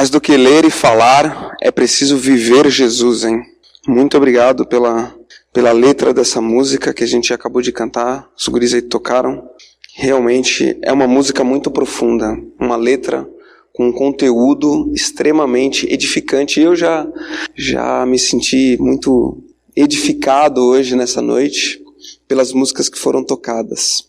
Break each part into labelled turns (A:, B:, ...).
A: Mais do que ler e falar, é preciso viver Jesus, hein? Muito obrigado pela letra dessa música que a gente acabou de cantar, os guris aí tocaram. Realmente é uma música muito profunda, uma letra com um conteúdo extremamente edificante. Eu já me senti muito edificado hoje, nessa noite, pelas músicas que foram tocadas.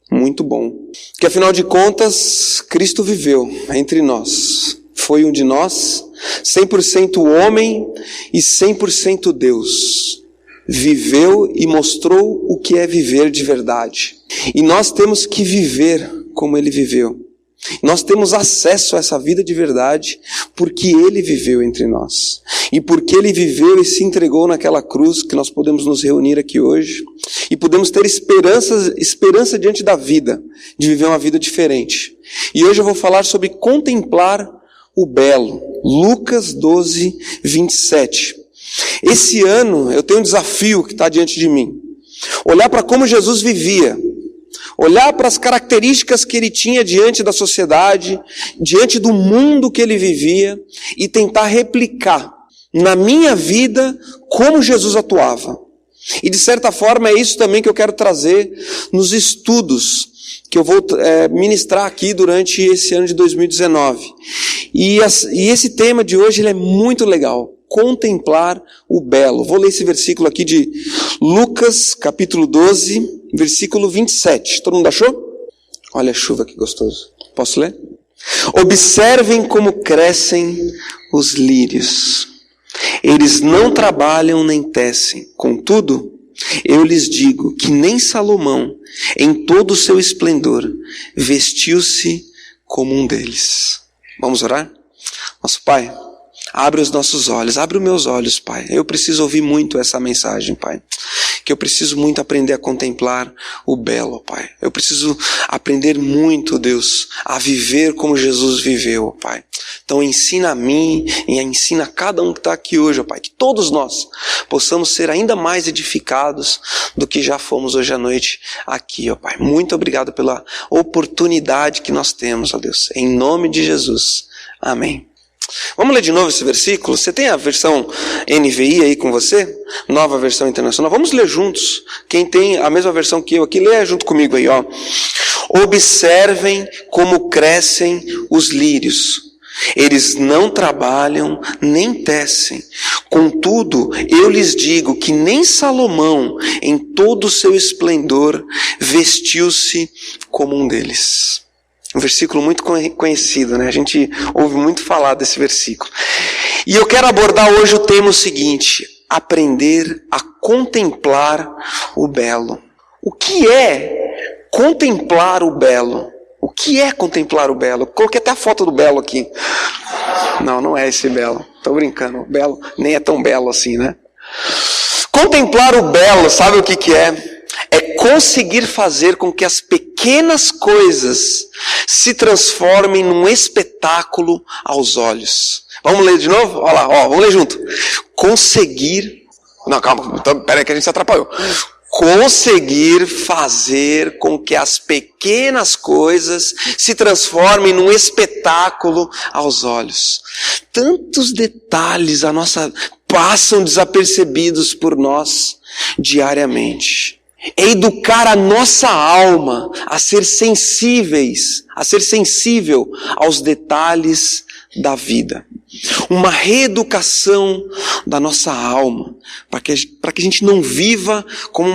A: Muito bom. Que afinal de contas, Cristo viveu entre nós. Foi um de nós, 100% homem e 100% Deus. Viveu e mostrou o que é viver de verdade. E nós temos que viver como Ele viveu. Nós temos acesso a essa vida de verdade porque Ele viveu entre nós. E porque Ele viveu e se entregou naquela cruz que nós podemos nos reunir aqui hoje. E podemos ter esperança diante da vida, de viver uma vida diferente. E hoje eu vou falar sobre contemplar o belo. Lucas 12, 27. Esse ano eu tenho um desafio que está diante de mim. Olhar para como Jesus vivia. Olhar para as características que ele tinha diante da sociedade, diante do mundo que ele vivia, e tentar replicar na minha vida como Jesus atuava. E de certa forma é isso também que eu quero trazer nos estudos que eu vou ministrar aqui durante esse ano de 2019. E esse tema de hoje ele é muito legal. Contemplar o belo. Vou ler esse versículo aqui de Lucas, capítulo 12, versículo 27. Todo mundo achou? Olha a chuva que gostoso. Posso ler? Observem como crescem os lírios. Eles não trabalham nem tecem. Contudo, eu lhes digo que nem Salomão, em todo o seu esplendor, vestiu-se como um deles. Vamos orar? Nosso Pai, abre os nossos olhos, abre os meus olhos, Pai. Eu preciso ouvir muito essa mensagem, Pai. Que eu preciso muito aprender a contemplar o belo, Pai. Eu preciso aprender muito, Deus, a viver como Jesus viveu, Pai. Então ensina a mim e ensina a cada um que está aqui hoje, Pai. Que todos nós possamos ser ainda mais edificados do que já fomos hoje à noite aqui, ó Pai. Muito obrigado pela oportunidade que nós temos, ó Deus. Em nome de Jesus. Amém. Vamos ler de novo esse versículo? Você tem a versão NVI aí com você? Nova versão internacional. Vamos ler juntos. Quem tem a mesma versão que eu aqui, leia junto comigo aí, ó. Observem como crescem os lírios. Eles não trabalham nem tecem. Contudo, eu lhes digo que nem Salomão, em todo o seu esplendor, vestiu-se como um deles. Um versículo muito conhecido, né? A gente ouve muito falar desse versículo. E eu quero abordar hoje o tema seguinte: aprender a contemplar o belo. O que é contemplar o belo? O que é contemplar o belo? Coloquei até a foto do belo aqui. Não é esse belo. Estou brincando. O belo nem é tão belo assim, né? Contemplar o belo, sabe o que é? É conseguir fazer com que as pequenas coisas se transformem num espetáculo aos olhos. Vamos ler de novo? Olha lá, vamos ler junto. Conseguir... Não, calma, então, peraí que a gente se atrapalhou. Conseguir fazer com que as pequenas coisas se transformem num espetáculo aos olhos. Tantos detalhes passam desapercebidos por nós diariamente. É educar a nossa alma a ser sensível aos detalhes da vida. Uma reeducação da nossa alma, para que a gente não viva como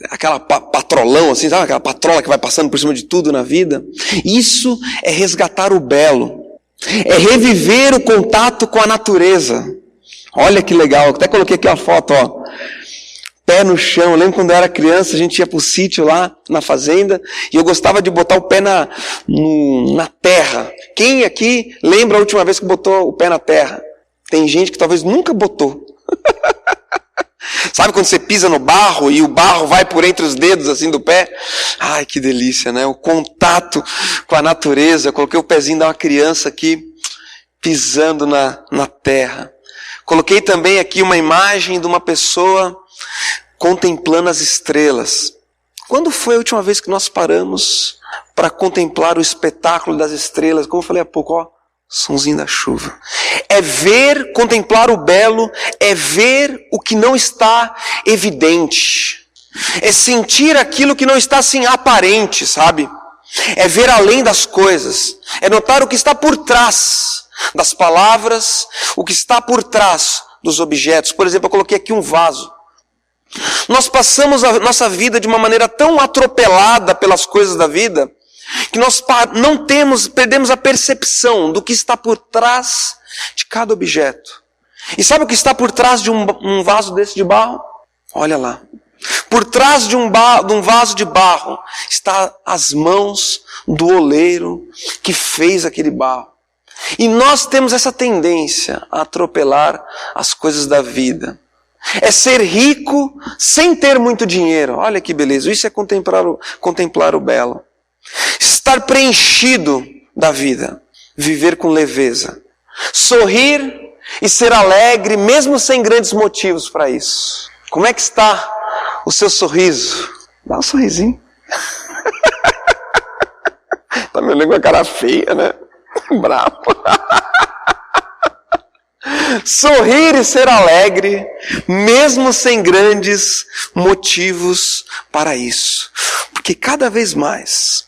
A: aquela patrolão, assim, sabe? Aquela patrola que vai passando por cima de tudo na vida. Isso é resgatar o belo. É reviver o contato com a natureza. Olha que legal, até coloquei aqui a foto, ó. Pé no chão. Eu lembro quando eu era criança, a gente ia pro sítio lá na fazenda e eu gostava de botar o pé na terra. Quem aqui lembra a última vez que botou o pé na terra? Tem gente que talvez nunca botou. Sabe quando você pisa no barro e o barro vai por entre os dedos assim do pé? Ai, que delícia, né? O contato com a natureza. Eu coloquei o pezinho de uma criança aqui pisando na terra. Coloquei também aqui uma imagem de uma pessoa contemplando as estrelas. Quando foi a última vez que nós paramos para contemplar o espetáculo das estrelas? Como eu falei há pouco, Sonzinho da chuva. É ver, contemplar o belo, é ver o que não está evidente. É sentir aquilo que não está assim aparente, sabe? É ver além das coisas. É notar o que está por trás das palavras, o que está por trás dos objetos. Por exemplo, eu coloquei aqui um vaso. Nós passamos a nossa vida de uma maneira tão atropelada pelas coisas da vida, que nós perdemos a percepção do que está por trás de cada objeto. E sabe o que está por trás de um vaso desse de barro? Olha lá. Por trás de um vaso de barro está as mãos do oleiro que fez aquele barro. E nós temos essa tendência a atropelar as coisas da vida. É ser rico sem ter muito dinheiro. Olha que beleza. Isso é contemplar o belo. Estar preenchido da vida. Viver com leveza. Sorrir e ser alegre, mesmo sem grandes motivos para isso. Como é que está o seu sorriso? Dá um sorrisinho. Tá me olhando com a cara feia, né? Bravo. Sorrir e ser alegre, mesmo sem grandes motivos para isso. Porque cada vez mais,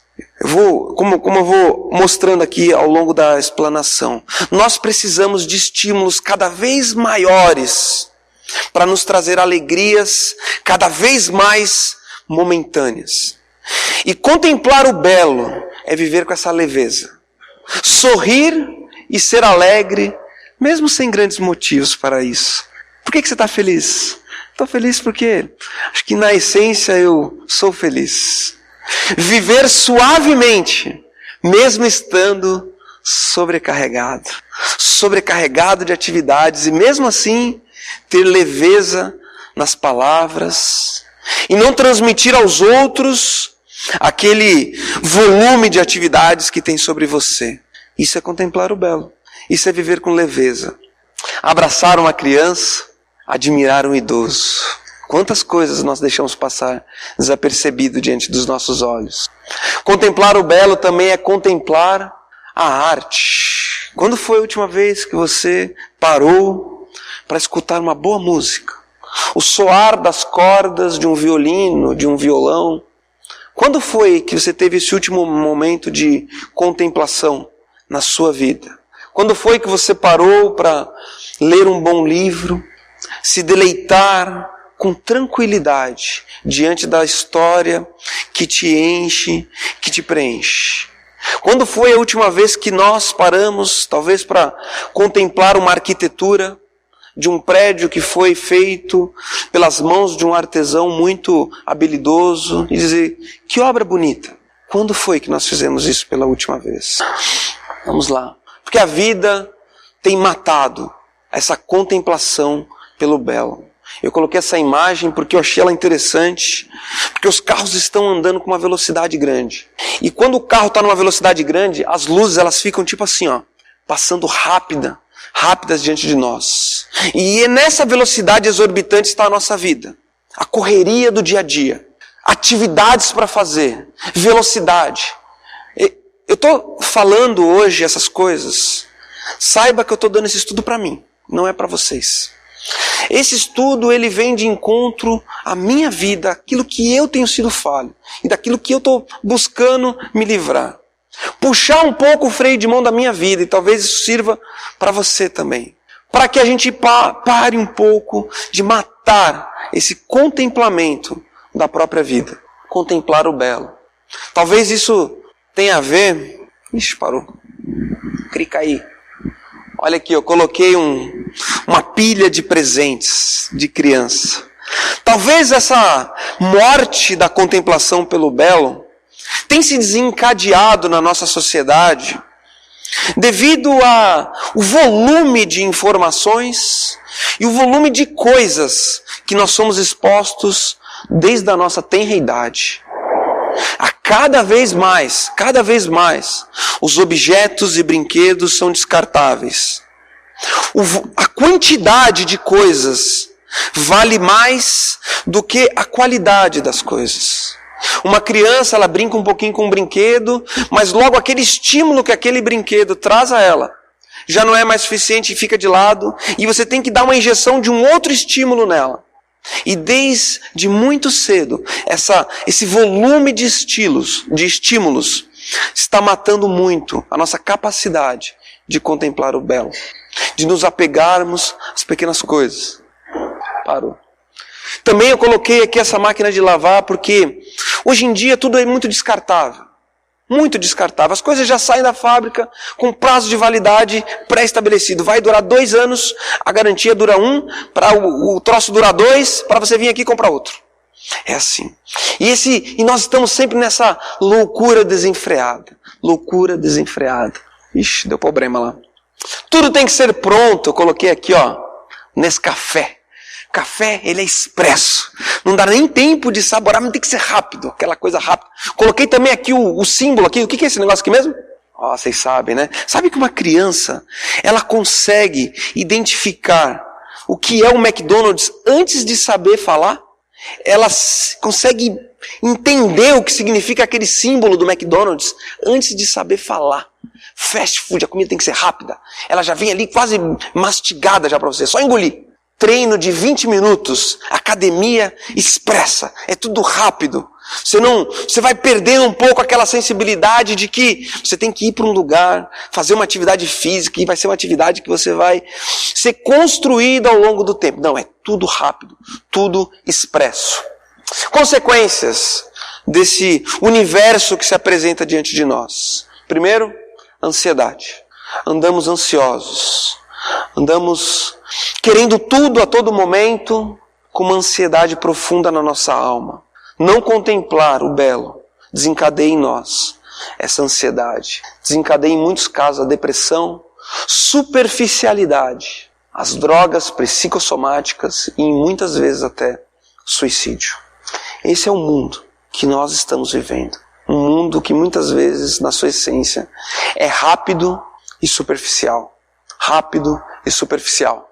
A: como eu vou mostrando aqui ao longo da explanação, nós precisamos de estímulos cada vez maiores para nos trazer alegrias cada vez mais momentâneas. E contemplar o belo é viver com essa leveza. Sorrir e ser alegre, mesmo sem grandes motivos para isso. Por que você está feliz? Estou feliz porque acho que na essência eu sou feliz. Viver suavemente, mesmo estando sobrecarregado. Sobrecarregado de atividades e mesmo assim ter leveza nas palavras e não transmitir aos outros aquele volume de atividades que tem sobre você. Isso é contemplar o belo. Isso é viver com leveza. Abraçar uma criança, admirar um idoso. Quantas coisas nós deixamos passar desapercebido diante dos nossos olhos. Contemplar o belo também é contemplar a arte. Quando foi a última vez que você parou para escutar uma boa música? O soar das cordas de um violino, de um violão. Quando foi que você teve esse último momento de contemplação na sua vida? Quando foi que você parou para ler um bom livro, se deleitar com tranquilidade diante da história que te enche, que te preenche? Quando foi a última vez que nós paramos, talvez para contemplar uma arquitetura de um prédio que foi feito pelas mãos de um artesão muito habilidoso e dizer, que obra bonita. Quando foi que nós fizemos isso pela última vez? Vamos lá. Porque a vida tem matado essa contemplação pelo belo. Eu coloquei essa imagem porque eu achei ela interessante, porque os carros estão andando com uma velocidade grande. E quando o carro está numa velocidade grande, as luzes elas ficam tipo assim, ó, passando rápidas diante de nós. E nessa velocidade exorbitante está a nossa vida. A correria do dia a dia. Atividades para fazer. Velocidade. Eu estou falando hoje essas coisas. Saiba que eu estou dando esse estudo para mim. Não é para vocês. Esse estudo ele vem de encontro à minha vida. Aquilo que eu tenho sido falho. E daquilo que eu estou buscando me livrar. Puxar um pouco o freio de mão da minha vida, e talvez isso sirva para você também. Para que a gente pare um pouco de matar esse contemplamento da própria vida. Contemplar o belo. Talvez isso tenha a ver... Ixi, parou. Clica aí. Olha aqui, eu coloquei uma pilha de presentes de criança. Talvez essa morte da contemplação pelo belo tem se desencadeado na nossa sociedade devido ao volume de informações e o volume de coisas que nós somos expostos desde a nossa tenra idade. Cada vez mais, os objetos e brinquedos são descartáveis. A quantidade de coisas vale mais do que a qualidade das coisas. Uma criança, ela brinca um pouquinho com um brinquedo, mas logo aquele estímulo que aquele brinquedo traz a ela já não é mais suficiente e fica de lado, e você tem que dar uma injeção de um outro estímulo nela. E desde muito cedo, esse volume de estímulos está matando muito a nossa capacidade de contemplar o belo, de nos apegarmos às pequenas coisas. Parou. Também eu coloquei aqui essa máquina de lavar porque hoje em dia tudo é muito descartável. Muito descartável. As coisas já saem da fábrica com prazo de validade pré-estabelecido. Vai durar 2 anos, a garantia dura 1, para o troço durar 2, para você vir aqui e comprar outro. É assim. E nós estamos sempre nessa loucura desenfreada. Loucura desenfreada. Ixi, deu problema lá. Tudo tem que ser pronto. Eu coloquei aqui, Nescafé. Café, ele é expresso. Não dá nem tempo de saborar, mas tem que ser rápido. Aquela coisa rápida. Coloquei também aqui o símbolo aqui. O que é esse negócio aqui mesmo? Vocês sabem, né? Sabe que uma criança, ela consegue identificar o que é o McDonald's antes de saber falar? Ela consegue entender o que significa aquele símbolo do McDonald's antes de saber falar. Fast food, a comida tem que ser rápida. Ela já vem ali quase mastigada já para você. Só engolir. Treino de 20 minutos, academia expressa, é tudo rápido. Você vai perdendo um pouco aquela sensibilidade de que você tem que ir para um lugar, fazer uma atividade física, e vai ser uma atividade que você vai ser construída ao longo do tempo. Não, é tudo rápido, tudo expresso. Consequências desse universo que se apresenta diante de nós. Primeiro, ansiedade. Andamos ansiosos. Andamos querendo tudo a todo momento, com uma ansiedade profunda na nossa alma. Não contemplar o belo desencadeia em nós essa ansiedade. Desencadeia em muitos casos a depressão, superficialidade, as drogas psicossomáticas e muitas vezes até suicídio. Esse é o mundo que nós estamos vivendo. Um mundo que muitas vezes, na sua essência, é rápido e superficial. Rápido e superficial.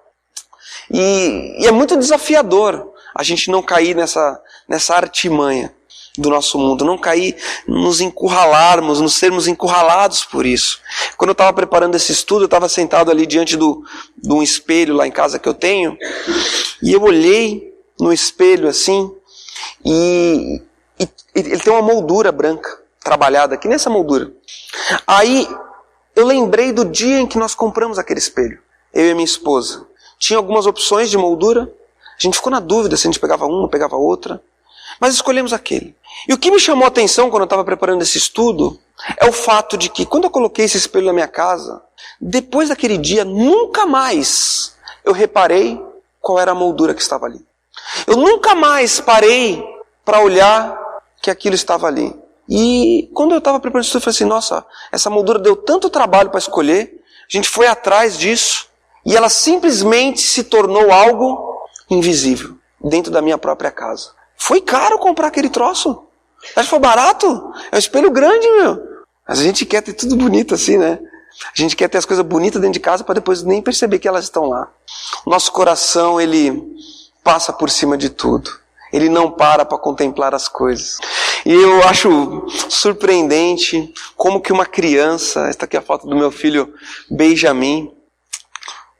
A: E é muito desafiador a gente não cair nessa artimanha do nosso mundo, não cair, nos encurralarmos, nos sermos encurralados por isso. Quando eu estava preparando esse estudo, eu estava sentado ali diante de um espelho lá em casa que eu tenho, e eu olhei no espelho assim, e ele tem uma moldura branca, trabalhada aqui nessa moldura. Aí eu lembrei do dia em que nós compramos aquele espelho, eu e a minha esposa. Tinha algumas opções de moldura, a gente ficou na dúvida se a gente pegava uma ou pegava outra, mas escolhemos aquele. E o que me chamou a atenção quando eu estava preparando esse estudo é o fato de que quando eu coloquei esse espelho na minha casa, depois daquele dia, nunca mais eu reparei qual era a moldura que estava ali. Eu nunca mais parei para olhar que aquilo estava ali. E quando eu estava preparando isso, eu falei assim, nossa, essa moldura deu tanto trabalho para escolher, a gente foi atrás disso, e ela simplesmente se tornou algo invisível, dentro da minha própria casa. Foi caro comprar aquele troço. Acho que foi barato. É um espelho grande, meu. Mas a gente quer ter tudo bonito assim, né? A gente quer ter as coisas bonitas dentro de casa para depois nem perceber que elas estão lá. Nosso coração, ele passa por cima de tudo. Ele não para contemplar as coisas. E eu acho surpreendente como que uma criança, esta aqui é a foto do meu filho Benjamin,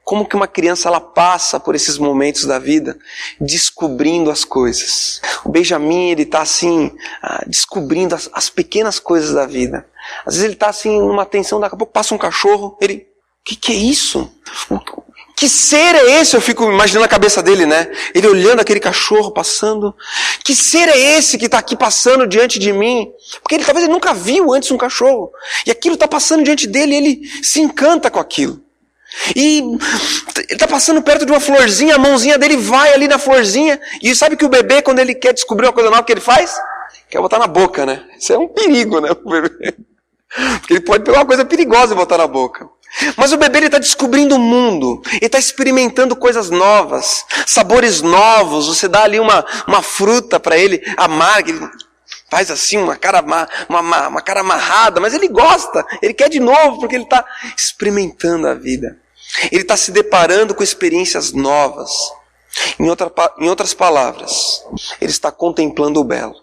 A: como que uma criança ela passa por esses momentos da vida descobrindo as coisas. O Benjamin, ele está assim, descobrindo as pequenas coisas da vida. Às vezes ele está assim numa tensão, daqui a pouco passa um cachorro, ele, o que é isso? Que ser é esse? Eu fico imaginando a cabeça dele, né? Ele olhando aquele cachorro passando. Que ser é esse que está aqui passando diante de mim? Porque talvez ele nunca viu antes um cachorro. E aquilo está passando diante dele e ele se encanta com aquilo. E ele está passando perto de uma florzinha, a mãozinha dele vai ali na florzinha. E sabe que o bebê, quando ele quer descobrir uma coisa nova, o que ele faz? Quer botar na boca, né? Isso é um perigo, né? O bebê. Porque ele pode pegar uma coisa perigosa e botar na boca. Mas o bebê está descobrindo o mundo, ele está experimentando coisas novas, sabores novos. Você dá ali uma fruta para ele, amarga, ele faz assim uma cara amarrada, mas ele gosta, ele quer de novo, porque ele está experimentando a vida. Ele está se deparando com experiências novas. Em outras palavras, ele está contemplando o belo.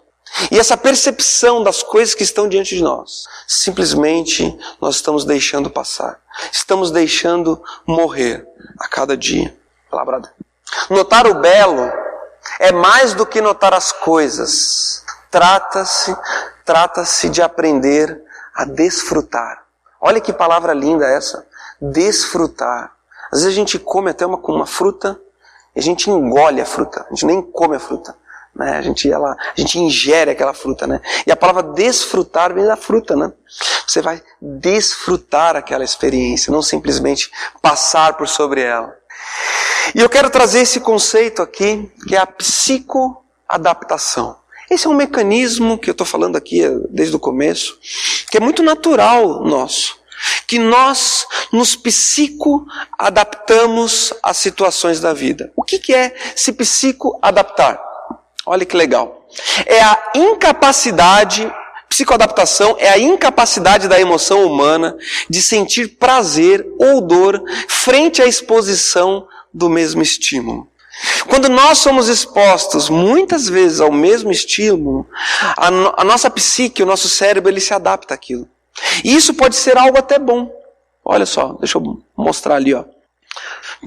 A: E essa percepção das coisas que estão diante de nós, simplesmente nós estamos deixando passar. estamos deixando morrer a cada dia. Notar o belo é mais do que notar as coisas. Trata-se de aprender a desfrutar. Olha que palavra linda essa. Desfrutar. Às vezes a gente come até uma fruta e a gente engole a fruta. A gente nem come a fruta. Né? A gente ingere aquela fruta. Né? E a palavra desfrutar vem da fruta. Né? Você vai desfrutar aquela experiência, não simplesmente passar por sobre ela. E eu quero trazer esse conceito aqui, que é a psicoadaptação. Esse é um mecanismo que eu estou falando aqui desde o começo, que é muito natural nosso. Que nós nos psicoadaptamos às situações da vida. O que é se psicoadaptar? Olha que legal. É a incapacidade, psicoadaptação é a incapacidade da emoção humana de sentir prazer ou dor frente à exposição do mesmo estímulo. Quando nós somos expostos muitas vezes ao mesmo estímulo, a nossa psique, o nosso cérebro, ele se adapta àquilo. E isso pode ser algo até bom. Olha só, deixa eu mostrar ali, ó.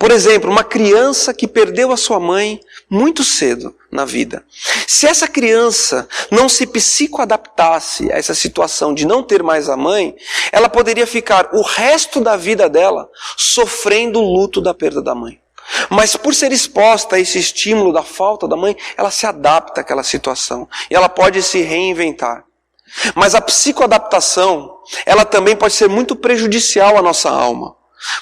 A: Por exemplo, uma criança que perdeu a sua mãe muito cedo na vida. Se essa criança não se psicoadaptasse a essa situação de não ter mais a mãe, ela poderia ficar o resto da vida dela sofrendo o luto da perda da mãe. Mas por ser exposta a esse estímulo da falta da mãe, ela se adapta àquela situação. E ela pode se reinventar. Mas a psicoadaptação, ela também pode ser muito prejudicial à nossa alma.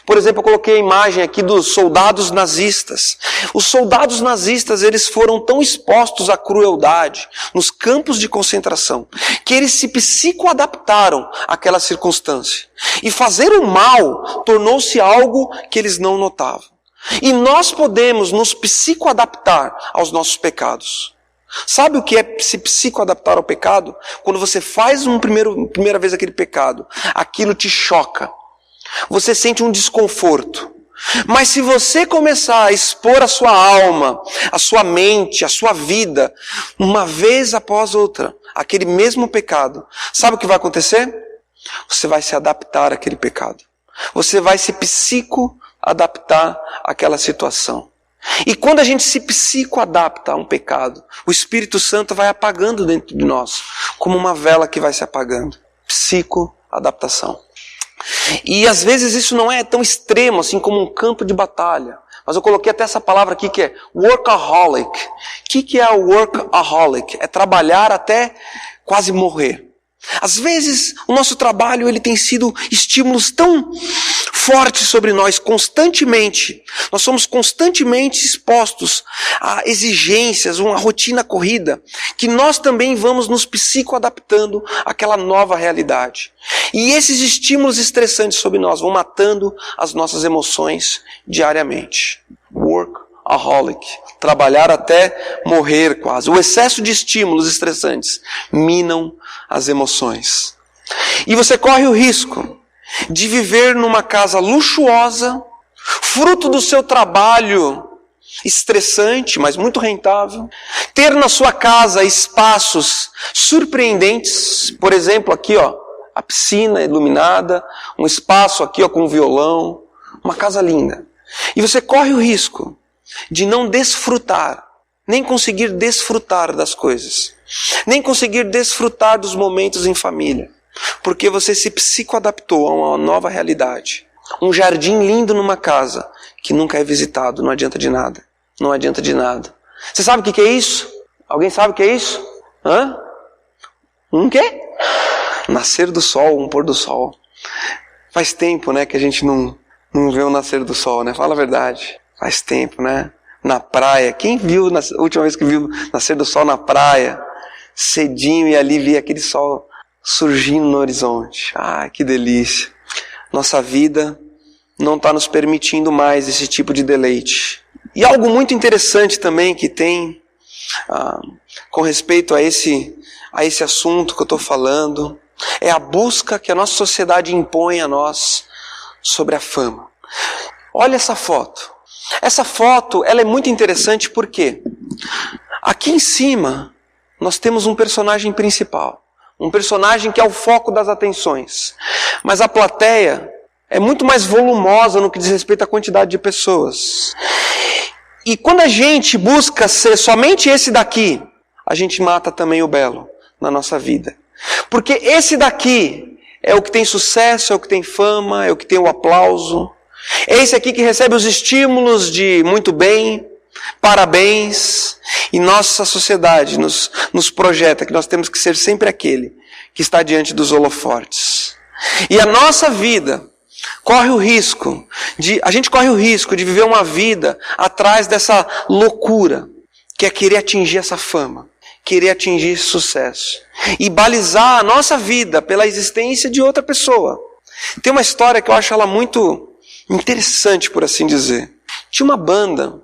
A: Por exemplo, eu coloquei a imagem aqui dos soldados nazistas. Os soldados nazistas, eles foram tão expostos à crueldade nos campos de concentração, que eles se psicoadaptaram àquela circunstância. E fazer o mal tornou-se algo que eles não notavam. E nós podemos nos psicoadaptar aos nossos pecados. Sabe o que é se psicoadaptar ao pecado? Quando você faz primeira vez aquele pecado, aquilo te choca. Você sente um desconforto. Mas se você começar a expor a sua alma, a sua mente, a sua vida, uma vez após outra, aquele mesmo pecado, sabe o que vai acontecer? Você vai se adaptar àquele pecado. Você vai se psicoadaptar àquela situação. E quando a gente se psicoadapta a um pecado, o Espírito Santo vai apagando dentro de nós, como uma vela que vai se apagando. Psicoadaptação. E às vezes isso não é tão extremo assim como um campo de batalha. Mas eu coloquei até essa palavra aqui que é workaholic. O que é o workaholic? É trabalhar até quase morrer. Às vezes o nosso trabalho ele tem sido estímulos tão fortes sobre nós constantemente. Nós somos constantemente expostos a exigências, uma rotina corrida, que nós também vamos nos psicoadaptando àquela nova realidade. E esses estímulos estressantes sobre nós vão matando as nossas emoções diariamente. Workaholic. Trabalhar até morrer quase. O excesso de estímulos estressantes minam as emoções. E você corre o risco de viver numa casa luxuosa, fruto do seu trabalho estressante, mas muito rentável. Ter na sua casa espaços surpreendentes. Por exemplo, aqui, ó, a piscina iluminada, um espaço aqui, ó, com um violão, uma casa linda. E você corre o risco de não desfrutar, nem conseguir desfrutar das coisas, nem conseguir desfrutar dos momentos em família, porque você se psicoadaptou a uma nova realidade. Um jardim lindo numa casa que nunca é visitado, não adianta de nada. Não adianta de nada. Você sabe o que é isso? Alguém sabe o que é isso? Hã? Um quê? Nascer do sol, um pôr do sol. Faz tempo, né, que a gente não vê o nascer do sol, né? Fala a verdade. Faz tempo, né? Na praia. Quem viu, a última vez que viu nascer do sol na praia? Cedinho e ali via aquele sol surgindo no horizonte. Ah, que delícia. Nossa vida não está nos permitindo mais esse tipo de deleite. E algo muito interessante também que tem com respeito a esse assunto que eu estou falando é a busca que a nossa sociedade impõe a nós sobre a fama. Olha essa foto. Essa foto ela é muito interessante porque aqui em cima nós temos um personagem principal. Um personagem que é o foco das atenções. Mas a plateia é muito mais volumosa no que diz respeito à quantidade de pessoas. E quando a gente busca ser somente esse daqui, a gente mata também o belo na nossa vida. Porque esse daqui é o que tem sucesso, é o que tem fama, é o que tem o aplauso. É esse aqui que recebe os estímulos de muito bem, parabéns. E nossa sociedade nos projeta que nós temos que ser sempre aquele que está diante dos holofotes. E a nossa vida a gente corre o risco de viver uma vida atrás dessa loucura, que é querer atingir essa fama, querer atingir esse sucesso, e balizar a nossa vida pela existência de outra pessoa. Tem uma história que eu acho ela muito interessante, por assim dizer. Tinha uma banda,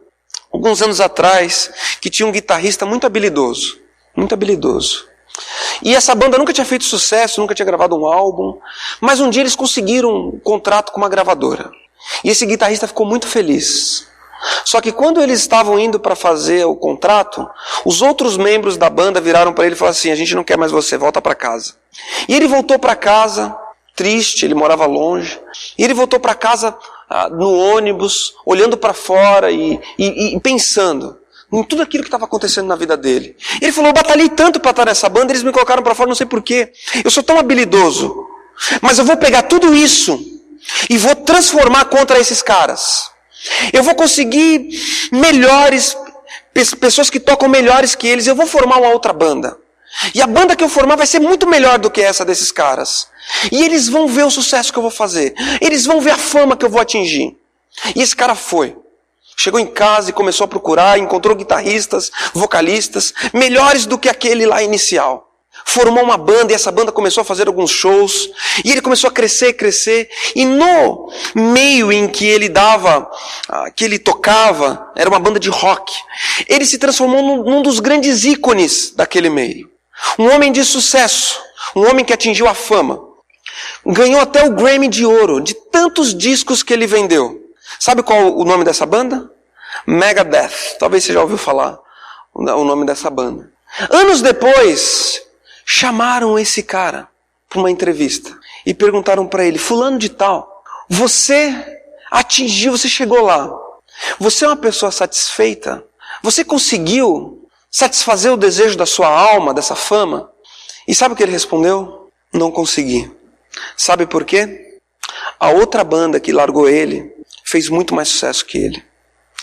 A: alguns anos atrás, que tinha um guitarrista muito habilidoso. E essa banda nunca tinha feito sucesso, nunca tinha gravado um álbum, mas um dia eles conseguiram um contrato com uma gravadora. E esse guitarrista ficou muito feliz. Só que quando eles estavam indo para fazer o contrato, os outros membros da banda viraram para ele e falaram assim: a gente não quer mais você, volta para casa. E ele voltou para casa, triste, ele morava longe. E ele voltou para casa no ônibus, olhando para fora e pensando em tudo aquilo que estava acontecendo na vida dele. Ele falou: eu batalhei tanto para estar nessa banda, eles me colocaram para fora, não sei porquê. Eu sou tão habilidoso, mas eu vou pegar tudo isso e vou transformar contra esses caras. Eu vou conseguir melhores, pessoas que tocam melhores que eles, eu vou formar uma outra banda. E a banda que eu formar vai ser muito melhor do que essa desses caras. E eles vão ver o sucesso que eu vou fazer. Eles vão ver a fama que eu vou atingir. E esse cara foi. Chegou em casa e começou a procurar, encontrou guitarristas, vocalistas, melhores do que aquele lá inicial. Formou uma banda e essa banda começou a fazer alguns shows. E ele começou a crescer. E no meio em que ele tocava, era uma banda de rock. Ele se transformou num dos grandes ícones daquele meio. Um homem de sucesso. Um homem que atingiu a fama. Ganhou até o Grammy de ouro, de tantos discos que ele vendeu. Sabe qual o nome dessa banda? Megadeth. Talvez você já ouviu falar o nome dessa banda. Anos depois, chamaram esse cara para uma entrevista e perguntaram para ele: fulano de tal, você chegou lá. Você é uma pessoa satisfeita? Você conseguiu satisfazer o desejo da sua alma, dessa fama? E sabe o que ele respondeu? Não consegui. Sabe por quê? A outra banda que largou ele fez muito mais sucesso que ele.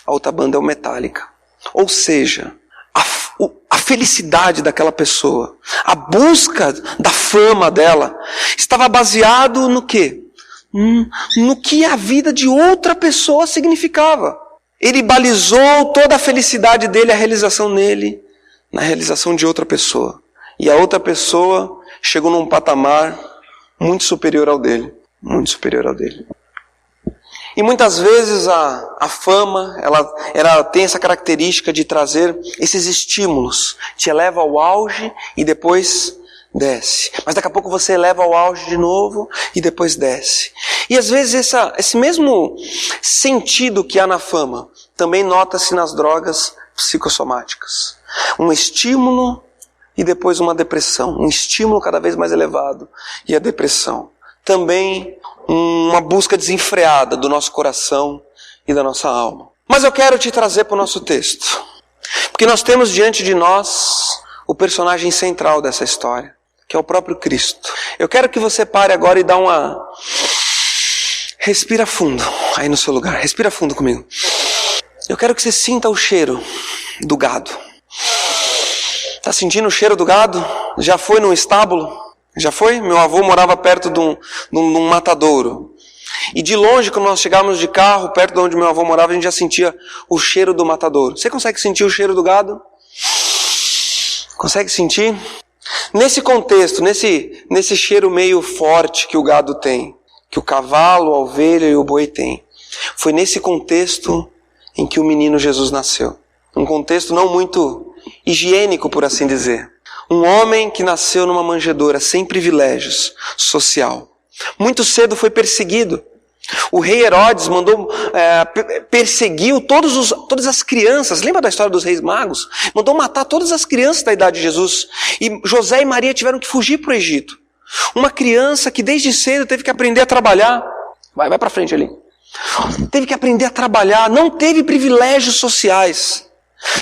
A: A outra banda é o Metallica. Ou seja, a felicidade daquela pessoa, a busca da fama dela, estava baseado no quê? No que a vida de outra pessoa significava. Ele balizou toda a felicidade dele, a realização nele, na realização de outra pessoa. E a outra pessoa chegou num patamar muito superior ao dele. Muito superior ao dele. E muitas vezes a fama, ela tem essa característica de trazer esses estímulos. Te eleva ao auge e depois desce. Mas daqui a pouco você eleva ao auge de novo e depois desce. E às vezes esse mesmo sentido que há na fama também nota-se nas drogas psicossomáticas. Um estímulo e depois uma depressão. Um estímulo cada vez mais elevado e a depressão. Também uma busca desenfreada do nosso coração e da nossa alma. Mas eu quero te trazer para o nosso texto. Porque nós temos diante de nós o personagem central dessa história, que é o próprio Cristo. Eu quero que você pare agora e dá uma... Respira fundo aí no seu lugar. Respira fundo comigo. Eu quero que você sinta o cheiro do gado. Está sentindo o cheiro do gado? Já foi num estábulo? Já foi? Meu avô morava perto de um matadouro. E de longe, quando nós chegávamos de carro, perto de onde meu avô morava, a gente já sentia o cheiro do matadouro. Você consegue sentir o cheiro do gado? Consegue sentir? Nesse contexto, nesse cheiro meio forte que o gado tem, que o cavalo, a ovelha e o boi têm, foi nesse contexto em que o menino Jesus nasceu. Um contexto não muito higiênico, por assim dizer. Um homem que nasceu numa manjedoura, sem privilégios, social. Muito cedo foi perseguido. O rei Herodes perseguiu todas as crianças. Lembra da história dos reis magos? Mandou matar todas as crianças da idade de Jesus. E José e Maria tiveram que fugir para o Egito. Uma criança que desde cedo teve que aprender a trabalhar. Vai para frente ali. Teve que aprender a trabalhar, não teve privilégios sociais.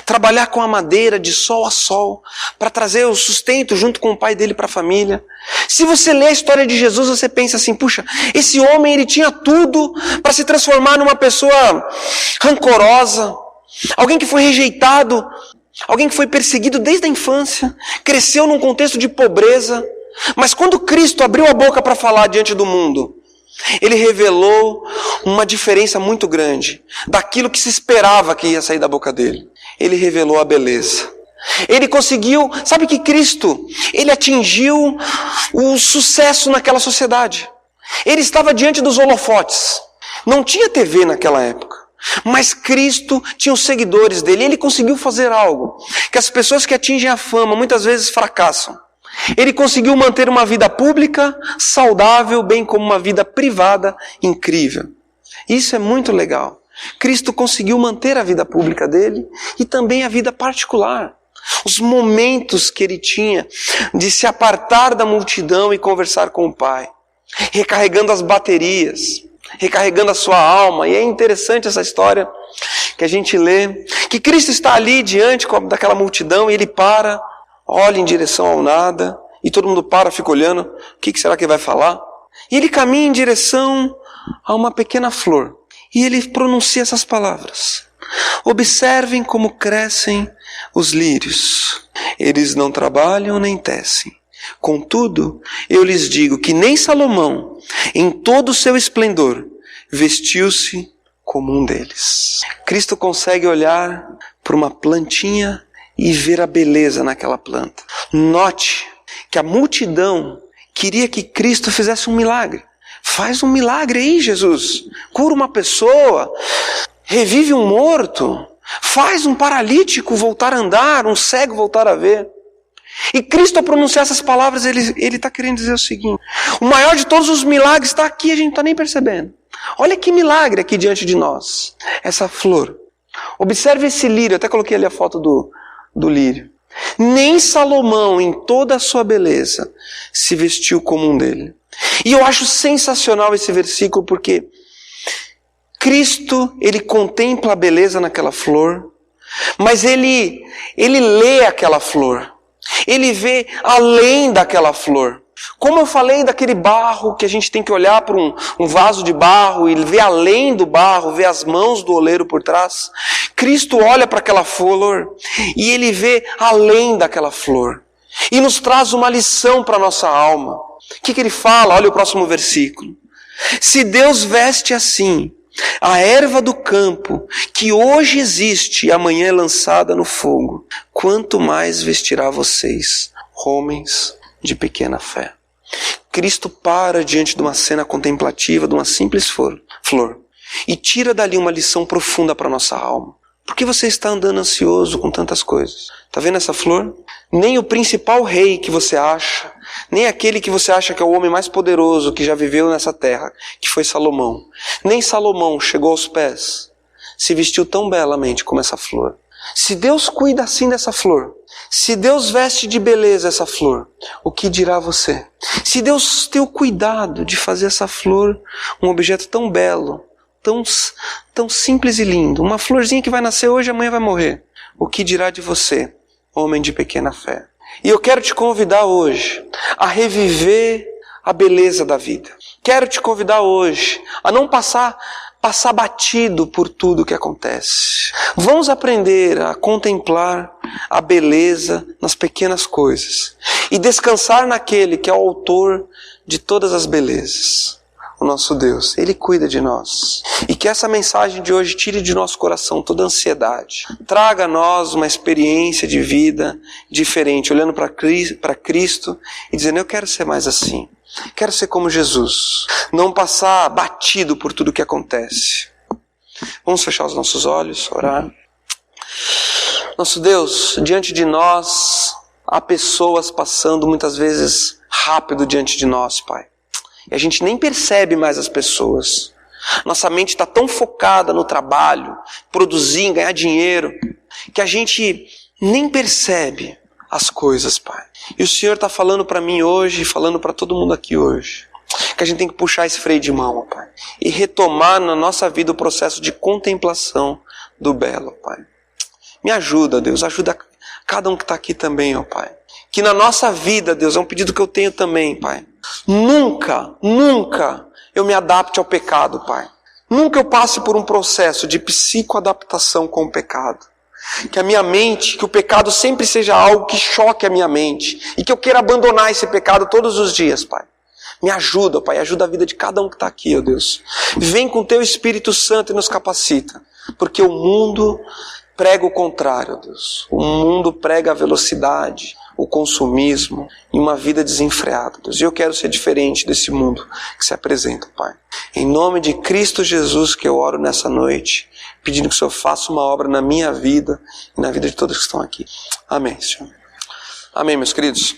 A: Trabalhar com a madeira de sol a sol, para trazer o sustento junto com o pai dele para a família. Se você lê a história de Jesus, você pensa assim, puxa, esse homem ele tinha tudo para se transformar numa pessoa rancorosa, alguém que foi rejeitado, alguém que foi perseguido desde a infância, cresceu num contexto de pobreza, mas quando Cristo abriu a boca para falar diante do mundo, ele revelou uma diferença muito grande daquilo que se esperava que ia sair da boca dele. Ele revelou a beleza. Ele conseguiu, sabe que Cristo, ele atingiu o sucesso naquela sociedade. Ele estava diante dos holofotes. Não tinha TV naquela época. Mas Cristo tinha os seguidores dele. Ele conseguiu fazer algo que as pessoas que atingem a fama muitas vezes fracassam. Ele conseguiu manter uma vida pública, saudável, bem como uma vida privada, incrível. Isso é muito legal. Cristo conseguiu manter a vida pública dele e também a vida particular. Os momentos que ele tinha de se apartar da multidão e conversar com o Pai. Recarregando as baterias, recarregando a sua alma. E é interessante essa história que a gente lê, que Cristo está ali diante daquela multidão e ele para, olha em direção ao nada, e todo mundo para, fica olhando, o que será que ele vai falar? E ele caminha em direção a uma pequena flor, e ele pronuncia essas palavras. Observem como crescem os lírios. Eles não trabalham nem tecem. Contudo, eu lhes digo que nem Salomão, em todo o seu esplendor, vestiu-se como um deles. Cristo consegue olhar para uma plantinha e ver a beleza naquela planta. Note que a multidão queria que Cristo fizesse um milagre. Faz um milagre aí, Jesus. Cura uma pessoa, revive um morto, faz um paralítico voltar a andar, um cego voltar a ver. E Cristo, ao pronunciar essas palavras, ele está querendo dizer o seguinte: o maior de todos os milagres está aqui, a gente não está nem percebendo. Olha que milagre aqui diante de nós. Essa flor. Observe esse lírio, eu até coloquei ali a foto do lírio. Nem Salomão, em toda a sua beleza, se vestiu como um dele. E eu acho sensacional esse versículo porque Cristo, ele contempla a beleza naquela flor, mas ele lê aquela flor. Ele vê além daquela flor. Como eu falei daquele barro que a gente tem que olhar para um vaso de barro e ver além do barro, ver as mãos do oleiro por trás. Cristo olha para aquela flor e ele vê além daquela flor. E nos traz uma lição para a nossa alma. O que ele fala? Olha o próximo versículo. Se Deus veste assim a erva do campo, que hoje existe e amanhã é lançada no fogo, quanto mais vestirá vocês, homens de pequena fé. Cristo para diante de uma cena contemplativa, de uma simples flor, e tira dali uma lição profunda para a nossa alma. Por que você está andando ansioso com tantas coisas? Está vendo essa flor? Nem o principal rei que você acha, nem aquele que você acha que é o homem mais poderoso que já viveu nessa terra, que foi Salomão. Nem Salomão chegou aos pés, se vestiu tão belamente como essa flor. Se Deus cuida assim dessa flor, se Deus veste de beleza essa flor, o que dirá você? Se Deus tem o cuidado de fazer essa flor um objeto tão belo, tão simples e lindo, uma florzinha que vai nascer hoje e amanhã vai morrer, o que dirá de você, homem de pequena fé? E eu quero te convidar hoje a reviver a beleza da vida. Quero te convidar hoje a não passar batido por tudo que acontece. Vamos aprender a contemplar a beleza nas pequenas coisas e descansar naquele que é o autor de todas as belezas. O nosso Deus, Ele cuida de nós. E que essa mensagem de hoje tire de nosso coração toda ansiedade. Traga a nós uma experiência de vida diferente, olhando para Cristo e dizendo, eu quero ser mais assim. Quero ser como Jesus. Não passar batido por tudo que acontece. Vamos fechar os nossos olhos, orar. Nosso Deus, diante de nós, há pessoas passando muitas vezes rápido diante de nós, Pai. E a gente nem percebe mais as pessoas. Nossa mente está tão focada no trabalho, produzir, em ganhar dinheiro, que a gente nem percebe as coisas, Pai. E o Senhor está falando para mim hoje, falando para todo mundo aqui hoje. que a gente tem que puxar esse freio de mão, ó Pai, e retomar na nossa vida o processo de contemplação do belo, ó Pai. Me ajuda, Deus, ajuda cada um que está aqui também, ó Pai. Que na nossa vida, Deus, é um pedido que eu tenho também, Pai. Nunca eu me adapte ao pecado, Pai. Nunca eu passe por um processo de psicoadaptação com o pecado. Que a minha mente, que o pecado sempre seja algo que choque a minha mente. E que eu queira abandonar esse pecado todos os dias, Pai. Me ajuda, Pai. Ajuda a vida de cada um que está aqui, ó Deus. Vem com o Teu Espírito Santo e nos capacita. Porque o mundo prega o contrário, ó Deus. O mundo prega a velocidade, o consumismo e uma vida desenfreada, Deus. E eu quero ser diferente desse mundo que se apresenta, Pai. Em nome de Cristo Jesus que eu oro nessa noite, pedindo que o Senhor faça uma obra na minha vida e na vida de todos que estão aqui. Amém, Senhor. Amém, meus queridos.